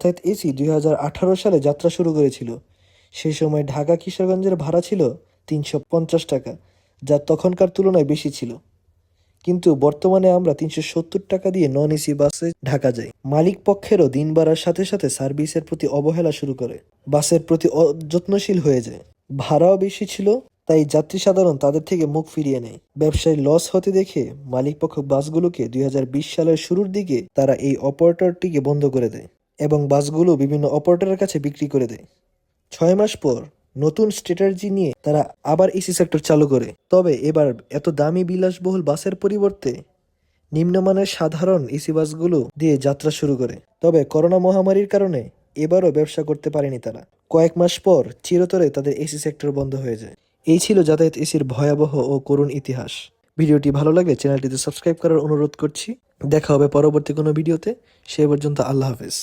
অর্থাৎ এসি 2018 সালে যাত্রা শুরু করেছিল। সেই সময় ঢাকা কিশোরগঞ্জের ভাড়া ছিল 350 টাকা, যা তখনকার তুলনায় বেশি ছিল। কিন্তু বর্তমানে আমরা 370 টাকা দিয়ে নন এসি বাসে ঢাকা যাই। মালিক পক্ষেরও দিন বাড়ার সাথে সাথে সার্ভিসের প্রতি অবহেলা শুরু করে, বাসের প্রতি অযত্নশীল হয়ে যায়। ভাড়াও বেশি ছিল, তাই যাত্রী সাধারণ তাদের থেকে মুখ ফিরিয়ে নেয়। ব্যবসায় লস হতে দেখে মালিকপক্ষ বাসগুলোকে 2020 সালের শুরুর দিকে তারা এই অপারেটরটিকে বন্ধ করে দেয় এবং বাসগুলো বিভিন্ন অপারেটরের কাছে বিক্রি করে দেয়। 6 মাস পর নতুন স্ট্র্যাটেজি নিয়ে তারা আবার এসি সেক্টর চালু করে। তবে এবার এত দামি বিলাসবহুল বাসের পরিবর্তে নিম্নমানের সাধারণ এসি বাসগুলো দিয়ে যাত্রা শুরু করে। তবে করোনা মহামারীর কারণে এবারও ব্যবসা করতে পারেনি তারা। কয়েক মাস পর চিরতরে তাদের এসি সেক্টর বন্ধ হয়ে যায়। এই ছিল যাতায়াত এসির ভয়াবহ ও করুণ ইতিহাস। ভিডিওটি ভালো লাগলে চ্যানেলটিতে সাবস্ক্রাইব করার অনুরোধ করছি। দেখা হবে পরবর্তী কোনো ভিডিওতে। সে পর্যন্ত আল্লাহ হাফেজ।